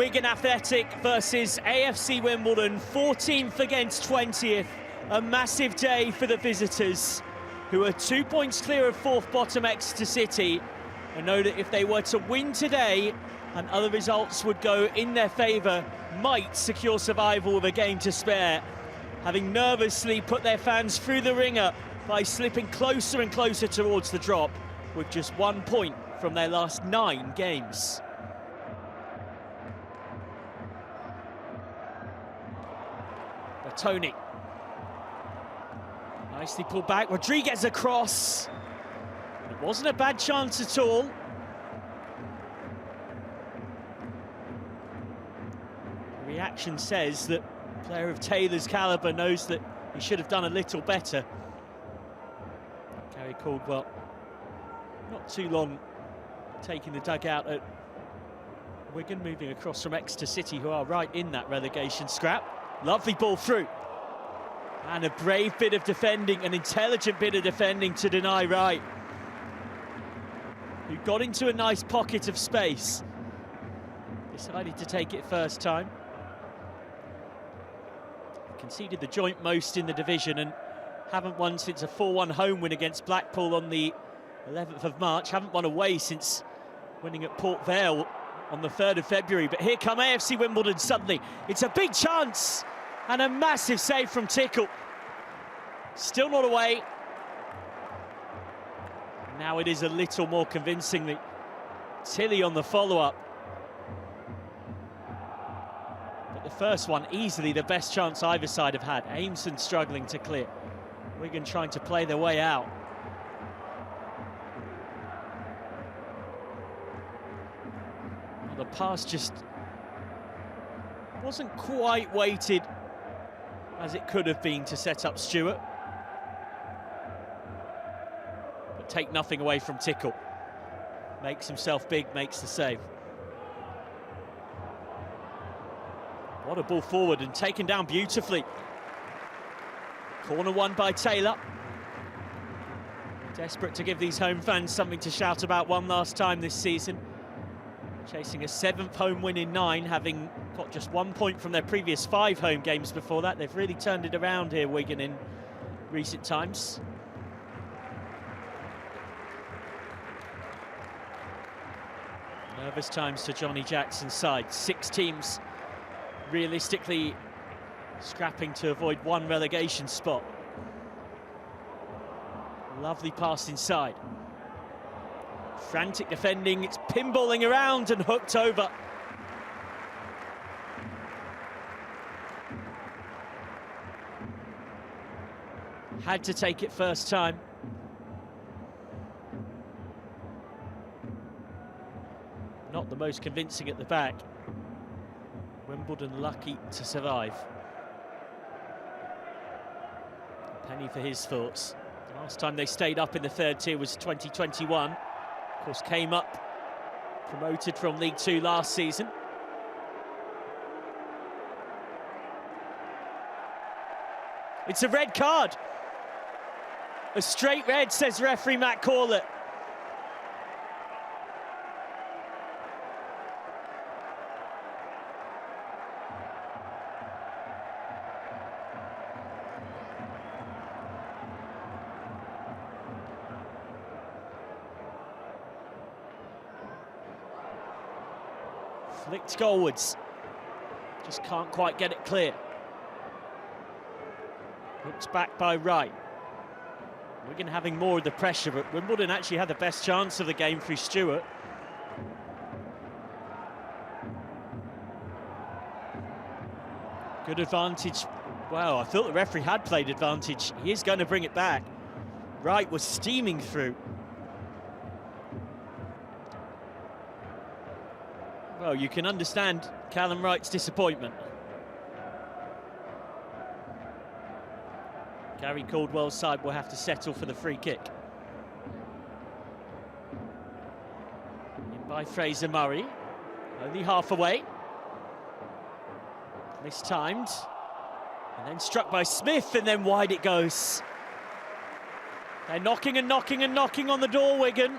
Wigan Athletic versus AFC Wimbledon, 14th against 20th. A massive day for the visitors, who are 2 points clear of fourth bottom Exeter City, and know that if they were to win today and other results would go in their favour, might secure survival with a game to spare, having nervously put their fans through the ringer by slipping closer and closer towards the drop, with just 1 point from their last 9 games. Tony, nicely pulled back. Rodriguez across. It wasn't a bad chance at all. The reaction says that a player of Taylor's calibre knows that he should have done a little better. Gary Caldwell, not too long taking the dugout at Wigan, moving across from Exeter City, who are right in that relegation scrap. Lovely ball through. And a brave bit of defending, an intelligent bit of defending to deny Wright, who got into a nice pocket of space. Decided to take it first time. Conceded the joint most in the division and haven't won since a 4-1 home win against Blackpool on the 11th of March. Haven't won away since winning at Port Vale on the 3rd of February. But here come AFC Wimbledon suddenly. It's a big chance and a massive save from Tickle. Still not away. Now it is a little more convincingly. Tilly on the follow-up. But the first one, easily the best chance either side have had. Aimson struggling to clear. Wigan trying to play their way out. The pass just wasn't quite weighted as it could have been to set up Stewart. But take nothing away from Tickle. Makes himself big, makes the save. What a ball forward and taken down beautifully. Corner won by Taylor. Desperate to give these home fans something to shout about one last time this season. Chasing a 7th home win in 9, having got just 1 point from their previous 5 home games before that. They've really turned it around here, Wigan, in recent times. Nervous times to Johnny Jackson's side. 6 teams realistically scrapping to avoid 1 relegation spot. Lovely pass inside. Frantic defending, it's pinballing around and hooked over. Had to take it first time. Not the most convincing at the back. Wimbledon lucky to survive. A penny for his thoughts. The last time they stayed up in the 3rd tier was 2021. Of course, came up, promoted from League 2 last season. It's a red card. A straight red, says referee Matt Corlett. Flicked goalwards, just can't quite get it clear. Hooked back by Wright. Wigan having more of the pressure, but Wimbledon actually had the best chance of the game through Stewart. Good advantage. Well, I thought the referee had played advantage. He is going to bring it back. Wright was steaming through. Well, you can understand Callum Wright's disappointment. Gary Caldwell's side will have to settle for the free kick. In by Fraser Murray, only half away. Mistimed, and then struck by Smith, and then wide it goes. They're knocking and knocking and knocking on the door, Wigan.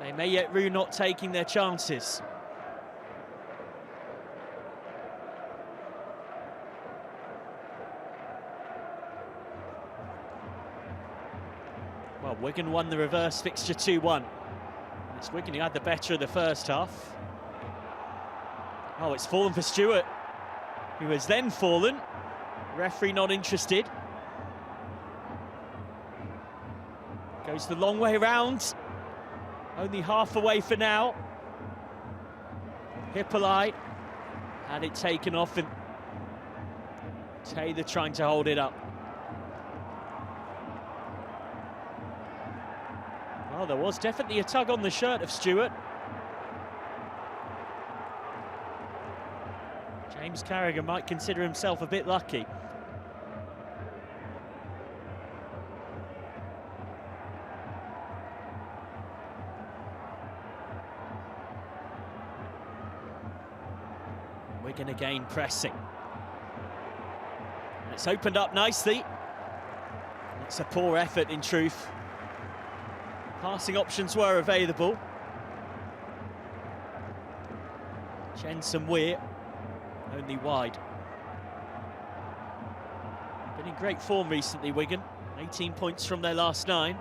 They may yet rue not taking their chances. Well, Wigan won the reverse fixture 2-1. It's Wigan who had the better of the first half. Oh, it's fallen for Stewart, who has then fallen. Referee not interested. Goes the long way round. Only half away for now. Hippolyte had it taken off, and Taylor trying to hold it up. Oh, there was definitely a tug on the shirt of Stewart. James Carragher might consider himself a bit lucky. Wigan again pressing. And it's opened up nicely. It's a poor effort in truth. Passing options were available. Jensen Weir, only wide. Been in great form recently, Wigan. 18 points from their last 9.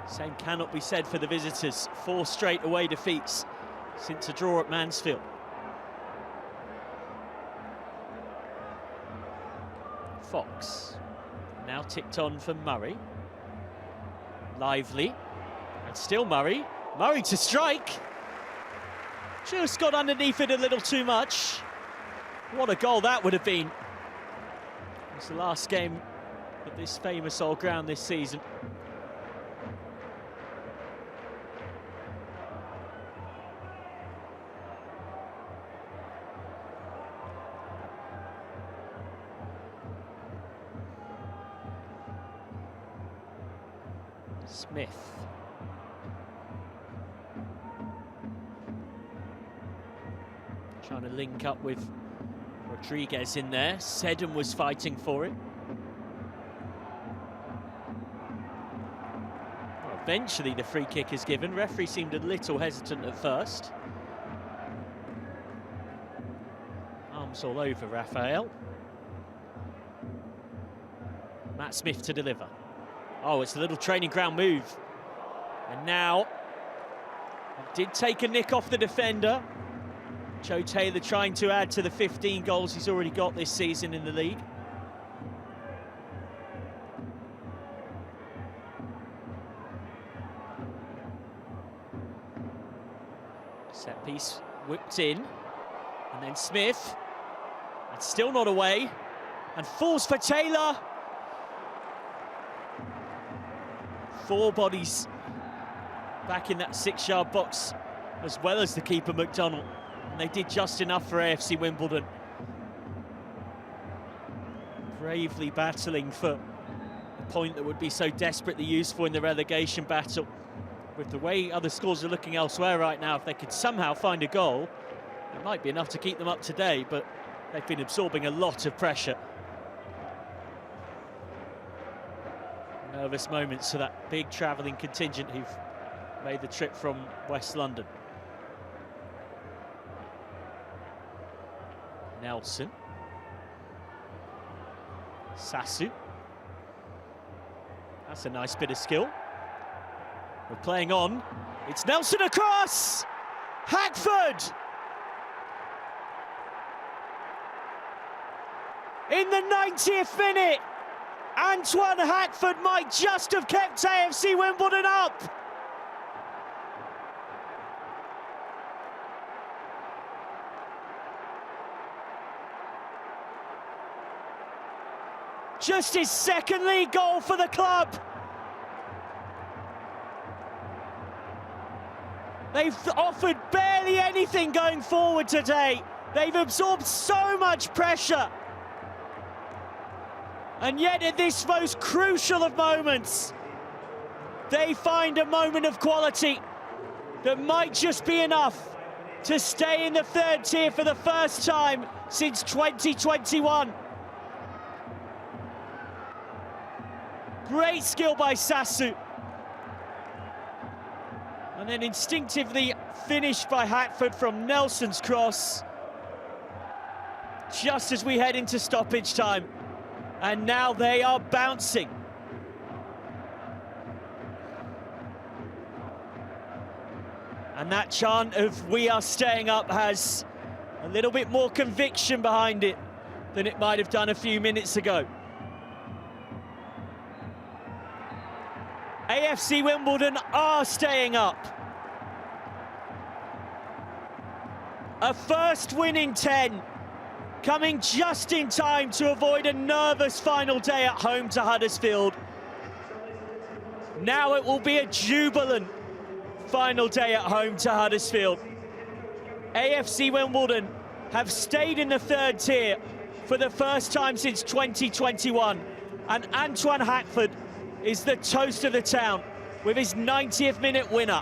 Same cannot be said for the visitors. 4 straight away defeats since a draw at Mansfield. Fox, now tipped on for Murray. Lively, and still Murray. Murray to strike. Just got underneath it a little too much. What a goal that would have been. It's the last game at this famous old ground this season. Smith. Trying to link up with Rodriguez in there. Seddon was fighting for it. Well, eventually the free kick is given. Referee seemed a little hesitant at first. Arms all over Raphael. Matt Smith to deliver. Oh, it's a little training ground move. And now, it did take a nick off the defender. Joe Taylor trying to add to the 15 goals he's already got this season in the league. Set piece whipped in. And then Smith. And still not away. And falls for Taylor. 4 bodies back in that 6-yard box, as well as the keeper McDonald. And they did just enough for AFC Wimbledon. Bravely battling for a point that would be so desperately useful in the relegation battle. With the way other scores are looking elsewhere right now, if they could somehow find a goal, it might be enough to keep them up today, but they've been absorbing a lot of pressure. Nervous moments to that big travelling contingent who've made the trip from West London. Nelson. Sasu. That's a nice bit of skill. We're playing on. It's Nelson across! Hackford! In the 90th minute! Antoine Hackford might just have kept AFC Wimbledon up. Just his 2nd league goal for the club. They've offered barely anything going forward today. They've absorbed so much pressure. And yet at this most crucial of moments, they find a moment of quality that might just be enough to stay in the 3rd tier for the first time since 2021. Great skill by Sasu. And then instinctively finished by Hackford from Nelson's cross, just as we head into stoppage time. And now they are bouncing. And that chant of "we are staying up" has a little bit more conviction behind it than it might have done a few minutes ago. AFC Wimbledon are staying up. A first win in 10, coming just in time to avoid a nervous final day at home to Huddersfield. Now it will be a jubilant final day at home to Huddersfield. AFC Wimbledon have stayed in the third tier for the first time since 2021, and Antoine Hackford is the toast of the town with his 90th minute winner.